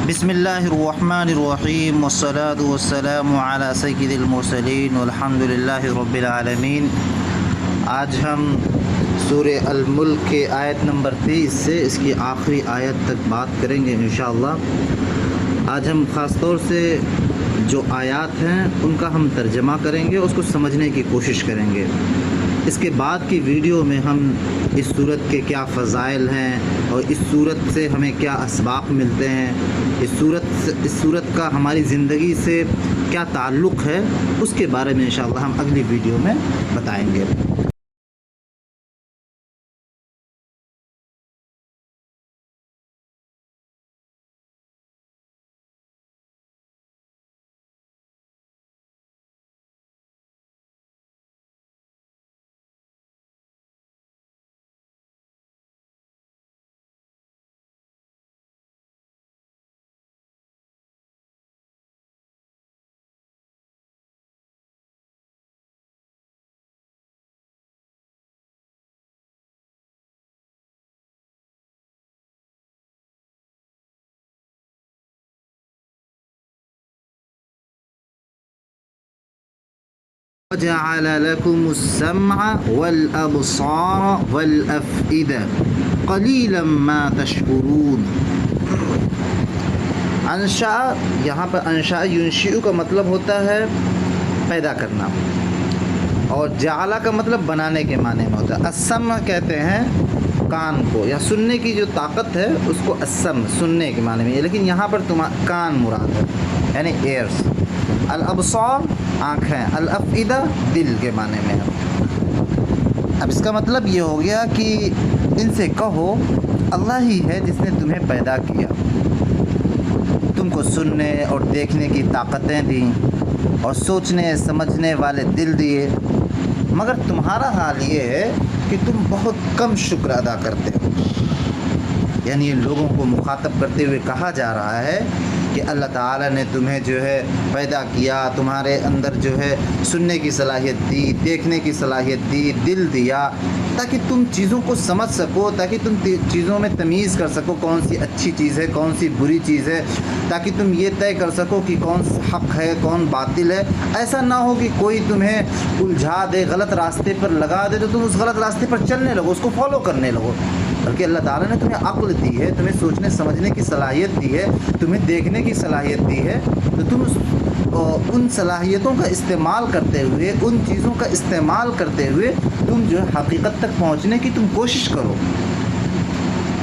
بسم اللہ الرحمن الرحیم والصلاة والسلام علی سید المرسلین والحمد للہ رب العالمین۔ آج ہم سورہ الملک کے آیت نمبر 23 سے اس کی آخری آیت تک بات کریں گے انشاءاللہ۔ آج ہم خاص طور سے جو آیات ہیں ان کا ہم ترجمہ کریں گے، اس کو سمجھنے کی کوشش کریں گے۔ اس کے بعد کی ویڈیو میں ہم اس صورت کے کیا فضائل ہیں اور اس صورت سے ہمیں کیا اسباق ملتے ہیں، اس صورت کا ہماری زندگی سے کیا تعلق ہے، اس کے بارے میں انشاءاللہ ہم اگلی ویڈیو میں بتائیں گے۔ وَجَعَلَ لَكُمُ السَّمْعَ وَالْأَبْصَارَ وَالْأَفْئِدَةَ قَلِيلًا مَا تَشْكُرُونَ۔ انشاء، یہاں پر انشاء ینشئ کا مطلب ہوتا ہے پیدا کرنا، اور جعل کا مطلب بنانے کے معنی میں ہوتا ہے۔ السمع کہتے ہیں کان کو، یا سننے کی جو طاقت ہے اس کو السمع سننے کے معنی میں ہے، لیکن یہاں پر کان مراد ہے، یعنی ایئرس۔ الابصار آنکھیں، الافئدہ دل کے معنی میں ہے۔ اب اس کا مطلب یہ ہو گیا کہ ان سے کہو اللہ ہی ہے جس نے تمہیں پیدا کیا، تم کو سننے اور دیکھنے کی طاقتیں دیں اور سوچنے سمجھنے والے دل دیے، مگر تمہارا حال یہ ہے کہ تم بہت کم شکر ادا کرتے ہو۔ یعنی یہ لوگوں کو مخاطب کرتے ہوئے کہا جا رہا ہے کہ اللہ تعالیٰ نے تمہیں جو ہے پیدا کیا، تمہارے اندر جو ہے سننے کی صلاحیت دی، دیکھنے کی صلاحیت دی، دل دیا، تاکہ تم چیزوں کو سمجھ سکو، تاکہ تم چیزوں میں تمیز کر سکو کون سی اچھی چیز ہے، کون سی بری چیز ہے، تاکہ تم یہ طے کر سکو کہ کون حق ہے کون باطل ہے۔ ایسا نہ ہو کہ کوئی تمہیں الجھا دے، غلط راستے پر لگا دے تو تم اس غلط راستے پر چلنے لگو، اس کو فالو کرنے لگو۔ بلکہ اللہ تعالیٰ نے تمہیں عقل دی ہے، تمہیں سوچنے سمجھنے کی صلاحیت دی ہے، تمہیں دیکھنے کی صلاحیت دی ہے، تو تم ان صلاحیتوں کا استعمال کرتے ہوئے، ان چیزوں کا استعمال کرتے ہوئے تم جو ہے حقیقت تک پہنچنے کی تم کوشش کرو۔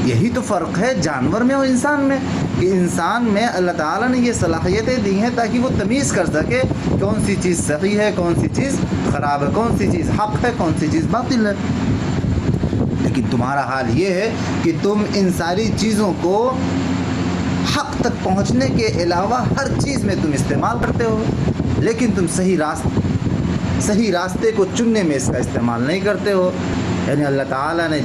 یہی تو فرق ہے جانور میں اور انسان میں، کہ انسان میں اللہ تعالیٰ نے یہ صلاحیتیں دی ہیں تاکہ وہ تمیز کر سکے کون سی چیز صحیح ہے، کون سی چیز خراب ہے، کون سی چیز حق ہے، کون سی چیز باطل ہے۔ لیکن تمہارا حال یہ ہے کہ تم ان ساری چیزوں کو حق تک پہنچنے کے علاوہ ہر چیز میں تم استعمال کرتے ہو، لیکن تم صحیح راستے کو چننے میں اس کا استعمال نہیں کرتے ہو۔ یعنی اللہ تعالیٰ نے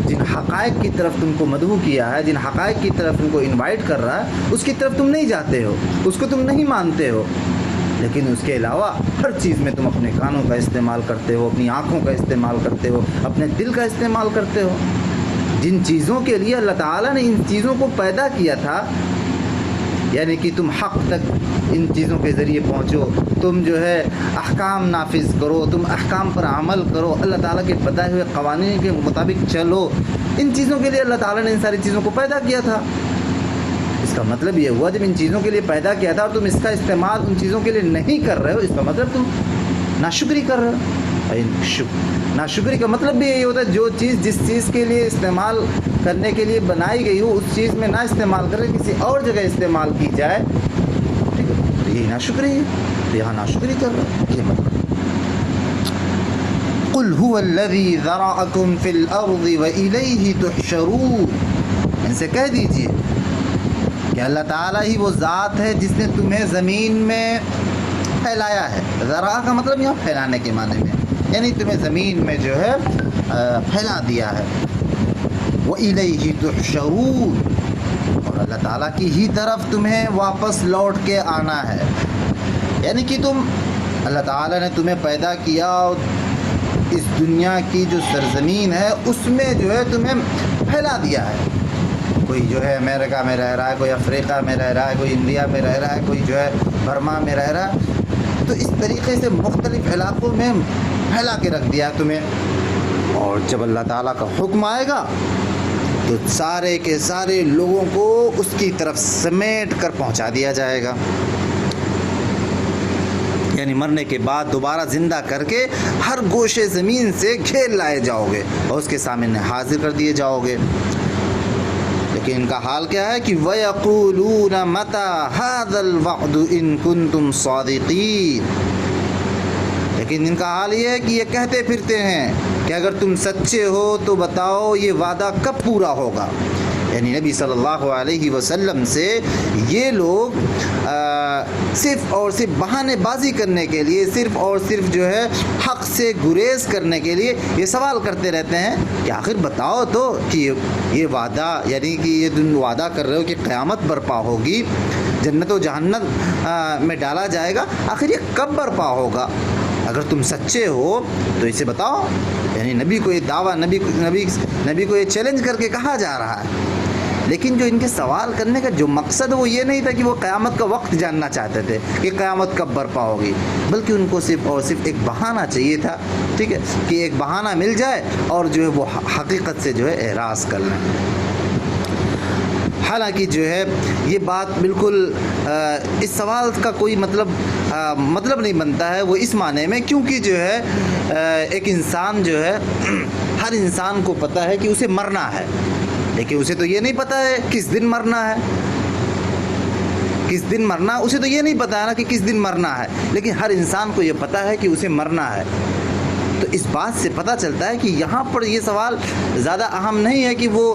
جن حقائق کی طرف تم کو مدعو کیا ہے، جن حقائق کی طرف تم کو انوائٹ کر رہا ہے، اس کی طرف تم نہیں جاتے ہو، اس کو تم نہیں مانتے ہو، لیکن اس کے علاوہ ہر چیز میں تم اپنے کانوں کا استعمال کرتے ہو، اپنی آنکھوں کا استعمال کرتے ہو، اپنے دل کا استعمال کرتے ہو۔ جن چیزوں کے لیے اللہ تعالیٰ نے ان چیزوں کو پیدا کیا تھا، یعنی کہ تم حق تک ان چیزوں کے ذریعے پہنچو، تم جو ہے احکام نافذ کرو، تم احکام پر عمل کرو، اللہ تعالیٰ کے بتائے ہوئے قوانین کے مطابق چلو، ان چیزوں کے لیے اللہ تعالیٰ نے ان ساری چیزوں کو پیدا کیا تھا۔ اس کا مطلب یہ ہوا جب ان چیزوں کے لیے پیدا کیا تھا اور تم اس کا استعمال ان چیزوں کے لیے نہیں کر رہے ہو، اس کا مطلب تم ناشکری کر رہے ہو۔ ناشکری کا مطلب بھی یہی ہوتا ہے جو چیز جس چیز کے لیے استعمال کرنے کے لیے بنائی گئی ہو اس چیز میں نہ استعمال کرے، کسی اور جگہ استعمال کی جائے، ٹھیک ہے، تو یہی ناشکری ہے، تو یہاں ناشکری کر رہے ہیں، یہ مطلب۔ قُلْ هُوَ الَّذِي ذَرَأَكُمْ فِي الْأَرْضِ وَإِلَيْهِ تُحْشَرُونَ۔ ان سے کہہ دیجئے کہ اللہ تعالیٰ ہی وہ ذات ہے جس نے تمہیں زمین میں پھیلایا ہے۔ ذرا کا مطلب یہاں پھیلانے کے معنی میں، یعنی تمہیں زمین میں جو ہے پھیلا دیا ہے۔ وَإِلَيْهِ تُحْشَرُونَ، اور اللہ تعالیٰ کی ہی طرف تمہیں واپس لوٹ کے آنا ہے۔ یعنی کہ اللہ تعالیٰ نے تمہیں پیدا کیا اور اس دنیا کی جو سرزمین ہے اس میں جو ہے تمہیں پھیلا دیا ہے، کوئی جو ہے امریکہ میں رہ رہا ہے، کوئی افریقہ میں رہ رہا ہے، کوئی انڈیا میں رہ رہا ہے، کوئی جو ہے برما میں رہ رہا ہے. تو اس طریقے سے مختلف علاقوں میں پھیلا کے رکھ دیا تمہیں. اور جب اللہ تعالیٰ کا حکم آئے گا تو سارے کے سارے لوگوں کو اس کی طرف سمیٹ کر پہنچا دیا جائے گا. یعنی مرنے کے بعد دوبارہ زندہ کر کے ہر گوشے زمین سے گھیر لائے جاؤ گے اور اس کے سامنے حاضر کر دیے جاؤ گے. لیکن ان کا حال کیا ہے کہ وَيَقُولُونَ مَتَى هَذَا الْوَعْدُ إِن كُنتُمْ صَادِقِينَ. لیکن ان کا حال یہ ہے کہ یہ کہتے پھرتے ہیں کہ اگر تم سچے ہو تو بتاؤ یہ وعدہ کب پورا ہوگا. یعنی نبی صلی اللہ علیہ وسلم سے یہ لوگ صرف اور صرف بہانے بازی کرنے کے لیے، صرف اور صرف جو ہے حق سے گریز کرنے کے لیے یہ سوال کرتے رہتے ہیں کہ آخر بتاؤ تو کہ یہ وعدہ، یعنی کہ یہ تم وعدہ کر رہے ہو کہ قیامت برپا ہوگی، جنت و جہنم میں ڈالا جائے گا، آخر یہ کب برپا ہوگا؟ اگر تم سچے ہو تو اسے بتاؤ. یعنی نبی کو یہ دعویٰ، نبی کو یہ چیلنج کر کے کہا جا رہا ہے. لیکن جو ان کے سوال کرنے کا جو مقصد وہ یہ نہیں تھا کہ وہ قیامت کا وقت جاننا چاہتے تھے کہ قیامت کب برپا ہوگی، بلکہ ان کو صرف اور صرف ایک بہانہ چاہیے تھا، ٹھیک ہے، کہ ایک بہانہ مل جائے اور جو ہے وہ حقیقت سے جو ہے اعراض کر لیں. حالانکہ جو ہے یہ بات بالکل اس سوال کا کوئی مطلب نہیں بنتا ہے، وہ اس معنی میں کیونکہ جو ہے ایک انسان جو ہے ہر انسان کو پتہ ہے کہ اسے مرنا ہے، لیکن اسے تو یہ نہیں پتہ ہے کس دن مرنا ہے، کس دن مرنا، اسے تو یہ نہیں پتہ ہے نا کہ کس دن مرنا ہے، لیکن ہر انسان کو یہ پتہ ہے کہ اسے مرنا ہے. تو اس بات سے پتہ چلتا ہے کہ یہاں پر یہ سوال زیادہ اہم نہیں ہے کہ وہ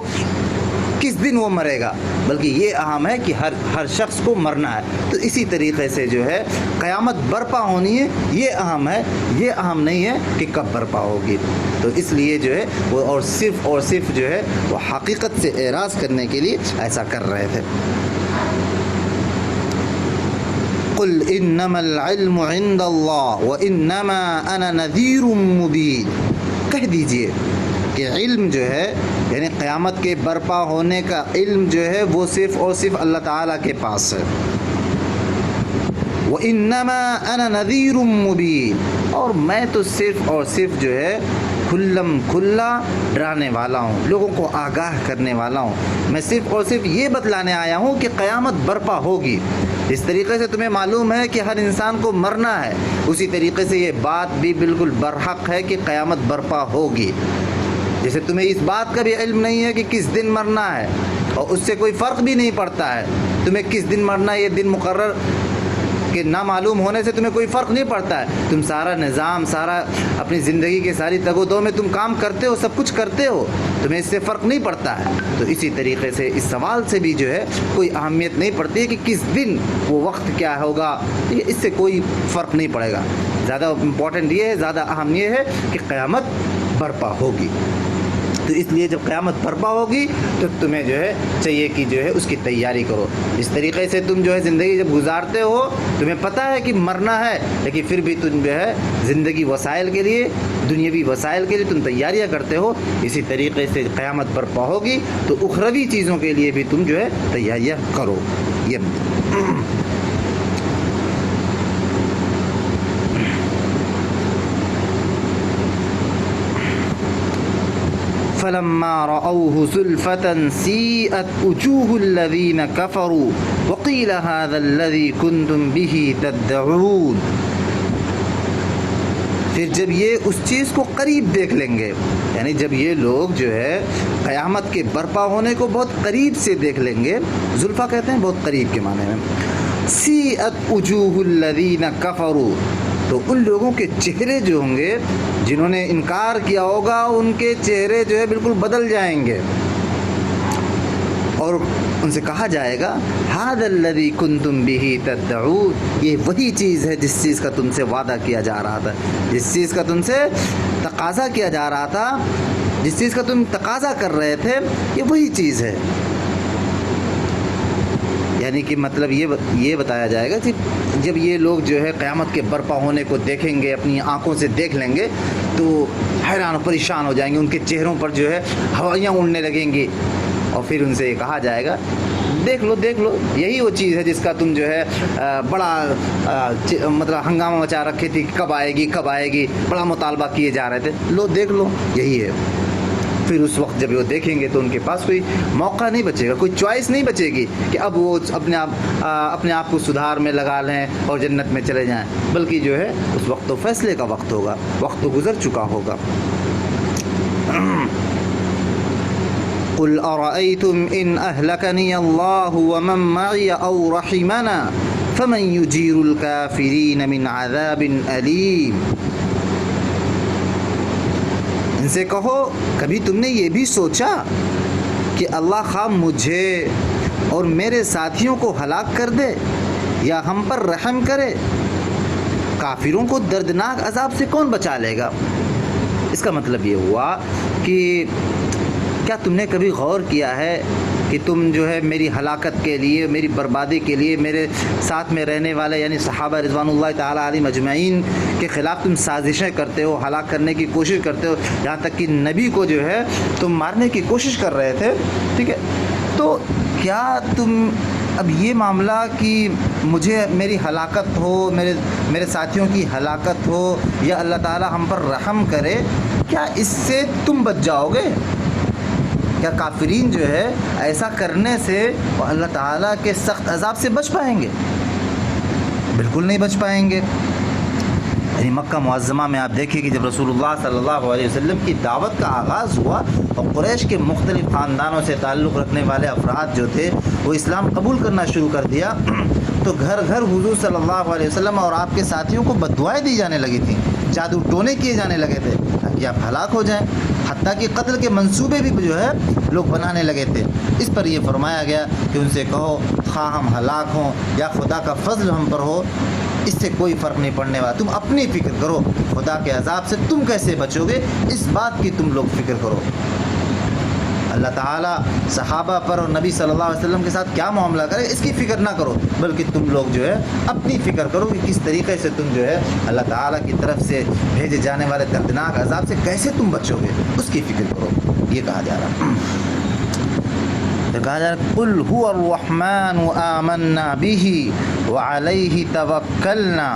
کس دن وہ مرے گا، بلکہ یہ اہم ہے کہ ہر شخص کو مرنا ہے. تو اسی طریقے سے جو ہے قیامت برپا ہونی ہے، یہ اہم ہے، یہ اہم نہیں ہے کہ کب برپا ہوگی. تو اس لیے جو ہے وہ اور صرف جو ہے وہ حقیقت سے اعراض کرنے کے لیے ایسا کر رہے تھے. قل انما العلم عند اللہ وانما انا نذیر مبین. کہہ دیجئے کہ علم جو ہے یعنی قیامت کے برپا ہونے کا علم جو ہے وہ صرف اور صرف اللہ تعالیٰ کے پاس ہے. وَإِنَّمَا أَنَا نَذِيرٌ مُبِينٌ. اور میں تو صرف اور صرف جو ہے کھلم کھلا ڈرانے والا ہوں، لوگوں کو آگاہ کرنے والا ہوں. میں صرف اور صرف یہ بتلانے آیا ہوں کہ قیامت برپا ہوگی. اس طریقے سے تمہیں معلوم ہے کہ ہر انسان کو مرنا ہے، اسی طریقے سے یہ بات بھی بالکل برحق ہے کہ قیامت برپا ہوگی. جیسے تمہیں اس بات کا بھی علم نہیں ہے کہ کس دن مرنا ہے، اور اس سے کوئی فرق بھی نہیں پڑتا ہے تمہیں کس دن مرنا ہے. یہ دن مقرر کہ نہ معلوم ہونے سے تمہیں کوئی فرق نہیں پڑتا ہے. تم سارا نظام، سارا اپنی زندگی کے ساری تگ و دو میں تم کام کرتے ہو، سب کچھ کرتے ہو، تمہیں اس سے فرق نہیں پڑتا ہے. تو اسی طریقے سے اس سوال سے بھی جو ہے کوئی اہمیت نہیں پڑتی ہے کہ کس دن وہ وقت کیا ہوگا، اس سے کوئی فرق نہیں پڑے گا. زیادہ امپورٹنٹ یہ ہے، زیادہ اہم یہ ہے کہ قیامت برپا ہوگی. تو اس لیے جب قیامت برپا ہوگی تو تمہیں جو ہے چاہیے کہ جو ہے اس کی تیاری کرو. اس طریقے سے تم جو ہے زندگی جب گزارتے ہو، تمہیں پتہ ہے کہ مرنا ہے، لیکن پھر بھی تم جو ہے زندگی وسائل کے لیے، دنیاوی وسائل کے لیے تم تیاریاں کرتے ہو. اسی طریقے سے قیامت برپا ہوگی تو اخروی چیزوں کے لیے بھی تم جو ہے تیاریاں کرو. یہ فلما رأوه زلفة سيئت وجوه الذين كفروا وقيل هذا الذي كنتم به تدعون. پھر جب یہ اس چیز کو قریب دیکھ لیں گے، یعنی جب یہ لوگ جو ہے قیامت کے برپا ہونے کو بہت قریب سے دیکھ لیں گے، زلفہ کہتے ہیں بہت قریب کے معنی میں، سیئت وجوہ الذین کفروا، تو ان لوگوں کے چہرے جو ہوں گے جنہوں نے انکار کیا ہوگا، ان کے چہرے جو ہے بالکل بدل جائیں گے، اور ان سے کہا جائے گا ھذا الذی کنتم بہ تدعون، یہ وہی چیز ہے جس چیز کا تم سے وعدہ کیا جا رہا تھا، جس چیز کا تم سے تقاضا کیا جا رہا تھا، جس چیز کا تم تقاضا کر رہے تھے، یہ وہی چیز ہے. یعنی کہ مطلب یہ بتایا جائے گا کہ جب یہ لوگ جو ہے قیامت کے برپا ہونے کو دیکھیں گے، اپنی آنکھوں سے دیکھ لیں گے، تو حیران و پریشان ہو جائیں گے. ان کے چہروں پر جو ہے ہوائیاں اڑنے لگیں گی، اور پھر ان سے یہ کہا جائے گا دیکھ لو یہی وہ چیز ہے جس کا تم جو ہے بڑا مطلب ہنگامہ مچا رکھی تھی، کب آئے گی، بڑا مطالبہ کیے جا رہے تھے، دیکھ لو یہی ہے۔ پھر اس وقت جب وہ دیکھیں گے تو ان کے پاس کوئی موقع نہیں بچے گا، کوئی چوائس نہیں بچے گی کہ اب وہ اپنے آپ کو سدھار میں لگا لیں اور جنت میں چلے جائیں، بلکہ جو ہے اس وقت تو فیصلے کا وقت ہوگا، وقت تو گزر چکا ہوگا۔ قل ارأيتم ان اهلكني الله ومن معي او رحمنا فمن يجير الكافرين من عذاب أليم۔ ان سے کہو کبھی تم نے یہ بھی سوچا کہ اللہ خواہ مجھے اور میرے ساتھیوں کو ہلاک کر دے یا ہم پر رحم کرے، کافروں کو دردناک عذاب سے کون بچا لے گا؟ اس کا مطلب یہ ہوا کہ کیا تم نے کبھی غور کیا ہے کہ تم جو ہے میری ہلاکت کے لیے، میری بربادی کے لیے میرے ساتھ میں رہنے والے یعنی صحابہ رضوان اللہ تعالیٰ علیہم اجمعین کے خلاف تم سازشیں کرتے ہو، ہلاک کرنے کی کوشش کرتے ہو، یہاں تک کہ نبی کو جو ہے تم مارنے کی کوشش کر رہے تھے، ٹھیک ہے؟ تو کیا تم اب یہ معاملہ کہ مجھے میری ہلاکت ہو، میرے ساتھیوں کی ہلاکت ہو یا اللہ تعالیٰ ہم پر رحم کرے، کیا اس سے تم بچ جاؤ گے؟ کیا کافرین جو ہے ایسا کرنے سے وہ اللہ تعالیٰ کے سخت عذاب سے بچ پائیں گے؟ بالکل نہیں بچ پائیں گے۔ یعنی مکہ معظمہ میں آپ دیکھیں کہ جب رسول اللہ صلی اللہ علیہ وسلم کی دعوت کا آغاز ہوا اور قریش کے مختلف خاندانوں سے تعلق رکھنے والے افراد جو تھے وہ اسلام قبول کرنا شروع کر دیا، تو گھر گھر حضور صلی اللہ علیہ وسلم اور آپ کے ساتھیوں کو بددعائیں دی جانے لگی تھیں، جادو ٹونے کیے جانے لگے تھے تاکہ آپ ہلاک ہو جائیں، حتیٰ کہ قتل کے منصوبے بھی جو ہے لوگ بنانے لگے تھے۔ اس پر یہ فرمایا گیا کہ ان سے کہو خواہ ہم ہلاک ہوں یا خدا کا فضل ہم پر ہو، اس سے کوئی فرق نہیں پڑنے والا، تم اپنی فکر کرو، خدا کے عذاب سے تم کیسے بچو گے اس بات کی تم لوگ فکر کرو۔ اللہ تعالیٰ صحابہ پر اور نبی صلی اللہ علیہ وسلم کے ساتھ کیا معاملہ کرے اس کی فکر نہ کرو، بلکہ تم لوگ جو ہے اپنی فکر کرو کہ کس طریقے سے تم جو ہے اللہ تعالیٰ کی طرف سے بھیجے جانے والے دردناک عذاب سے کیسے تم بچو گے، اس کی فکر کرو، یہ کہا جا رہا ہے۔ کہا جا رہا ہے قل هو الرحمن آمنا به وعلیہ توکلنا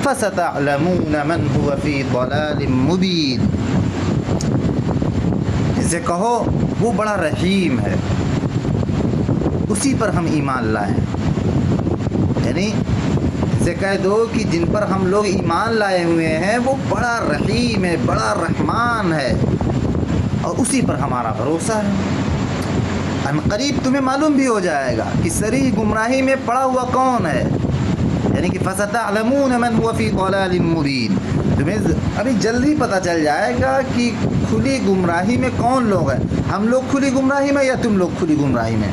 فستعلمون من هو فی ضلال مبین۔ اسے کہو وہ بڑا رحیم ہے، اسی پر ہم ایمان لائے، یعنی اسے کہہ دو کہ جن پر ہم لوگ ایمان لائے ہوئے ہیں وہ بڑا رحیم ہے، بڑا رحمان ہے، اور اسی پر ہمارا بھروسہ ہے۔ ان قریب تمہیں معلوم بھی ہو جائے گا کہ صریح گمراہی میں پڑا ہوا کون ہے، یعنی کہ فَسَتَعْلَمُونَ مَنْ هُوَ فِي ضَلَالٍ مُبِينٍ، تمہیں ابھی جلدی پتہ چل جائے گا کہ کھلی گمراہی میں کون لوگ ہیں، ہم لوگ کھلی گمراہی میں یا تم لوگ کھلی گمراہی میں۔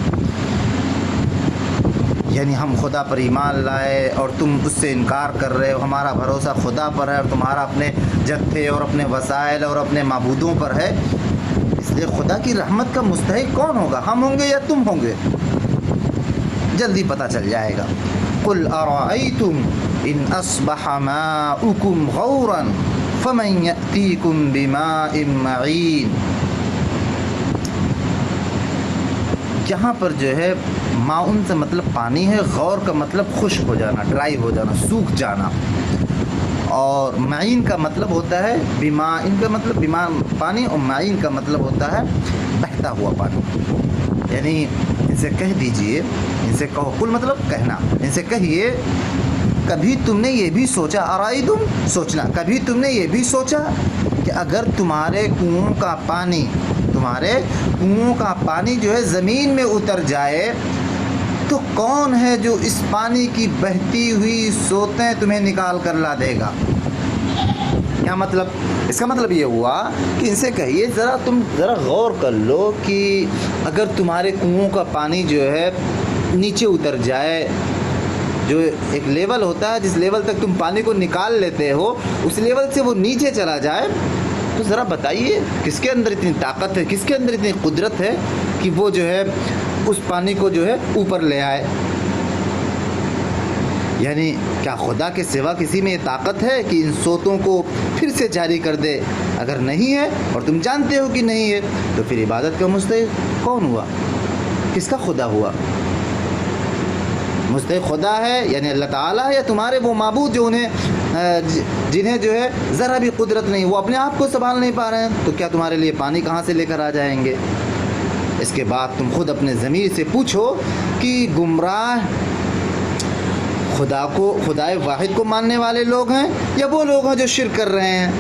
یعنی ہم خدا پر ایمان لائے اور تم اس سے انکار کر رہے ہو، ہمارا بھروسہ خدا پر ہے اور تمہارا اپنے جتھے اور اپنے وسائل اور اپنے معبودوں پر ہے، اس لیے خدا کی رحمت کا مستحق کون ہوگا، ہم ہوں گے یا تم ہوں گے؟ جلدی پتہ چل جائے گا۔ قل ارأيتم ان اصبح ماؤكم غورا فمن يأتيكم بماء معين۔ یہاں پر جو ہے ماؤن سے مطلب پانی ہے، غور کا مطلب خشک ہو جانا، ڈرائی ہو جانا، سوکھ جانا، اور معین کا مطلب ہوتا ہے بما، ان کا مطلب بما پانی، اور معین کا مطلب ہوتا ہے بہتا ہوا پانی۔ یعنی ان سے کہہ دیجئے، ان سے کہو، کل مطلب کہنا، ان سے کہیے کبھی تم نے یہ بھی سوچا، ارائیتم سوچنا، کبھی تم نے یہ بھی سوچا کہ اگر تمہارے کنوؤں کا پانی جو ہے زمین میں اتر جائے تو کون ہے جو اس پانی کی بہتی ہوئی سوتیں تمہیں نکال کر لا دے گا؟ کیا مطلب؟ اس کا مطلب یہ ہوا کہ ان سے کہیے تم ذرا غور کر لو کہ اگر تمہارے کنوؤں کا پانی جو ہے نیچے اتر جائے، جو ایک لیول ہوتا ہے جس لیول تک تم پانی کو نکال لیتے ہو، اس لیول سے وہ نیچے چلا جائے، تو ذرا بتائیے کس کے اندر اتنی طاقت ہے، کس کے اندر اتنی قدرت ہے کہ وہ جو ہے اس پانی کو جو ہے اوپر لے آئے؟ یعنی کیا خدا کے سوا کسی میں یہ طاقت ہے کہ ان سوتوں کو پھر سے جاری کر دے؟ اگر نہیں ہے اور تم جانتے ہو کہ نہیں ہے تو پھر عبادت کا مستحق کون ہوا؟ کس کا خدا ہوا؟ مستحق خدا ہے یعنی اللہ تعالیٰ ہے، یا تمہارے وہ معبود جو جنہیں جو ہے ذرا بھی قدرت نہیں، وہ اپنے آپ کو سنبھال نہیں پا رہے ہیں، تو کیا تمہارے لیے پانی کہاں سے لے کر آ جائیں گے؟ اس کے بعد تم خود اپنے ضمیر سے پوچھو کہ گمراہ خدائے واحد کو ماننے والے لوگ ہیں یا وہ لوگ ہیں جو شرک کر رہے ہیں؟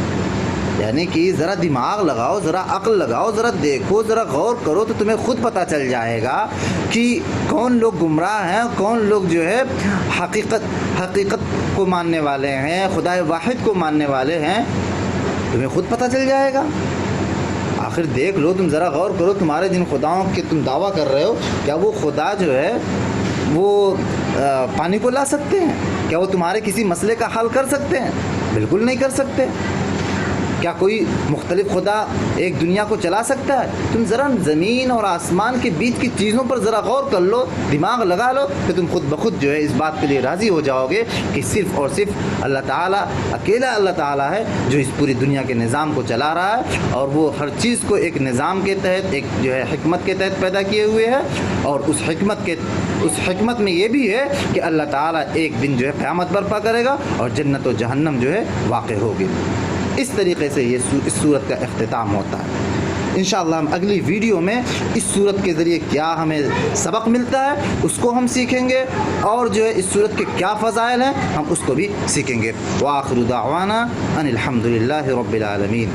یعنی کہ ذرا دماغ لگاؤ، ذرا عقل لگاؤ، ذرا دیکھو، ذرا غور کرو تو تمہیں خود پتہ چل جائے گا کہ کون لوگ گمراہ ہیں، کون لوگ جو ہے حقیقت کو ماننے والے ہیں، خدائے واحد کو ماننے والے ہیں، تمہیں خود پتہ چل جائے گا۔ آخر دیکھ لو، تم ذرا غور کرو، تمہارے جن خداؤں کے تم دعویٰ کر رہے ہو، کیا وہ خدا جو ہے وہ پانی کو لا سکتے ہیں؟ کیا وہ تمہارے کسی مسئلے کا حل کر سکتے ہیں؟ بالکل نہیں کر سکتے۔ کیا کوئی مختلف خدا ایک دنیا کو چلا سکتا ہے؟ تم ذرا زمین اور آسمان کے بیچ کی چیزوں پر ذرا غور کر لو، دماغ لگا لو، کہ تم خود بخود جو ہے اس بات کے لیے راضی ہو جاؤ گے کہ صرف اور صرف اللہ تعالیٰ، اکیلا اللہ تعالیٰ ہے جو اس پوری دنیا کے نظام کو چلا رہا ہے، اور وہ ہر چیز کو ایک نظام کے تحت، ایک جو ہے حکمت کے تحت پیدا کیے ہوئے ہے، اور اس حکمت میں یہ بھی ہے کہ اللہ تعالیٰ ایک دن جو ہے قیامت برپا کرے گا اور جنت و جہنم جو ہے واقع ہوگی۔ اس طریقے سے اس سورت کا اختتام ہوتا ہے۔ انشاءاللہ ہم اگلی ویڈیو میں اس سورت کے ذریعے کیا ہمیں سبق ملتا ہے اس کو ہم سیکھیں گے، اور جو ہے اس سورت کے کیا فضائل ہیں ہم اس کو بھی سیکھیں گے۔ وآخر دعوانا ان الحمد للہ رب العالمین۔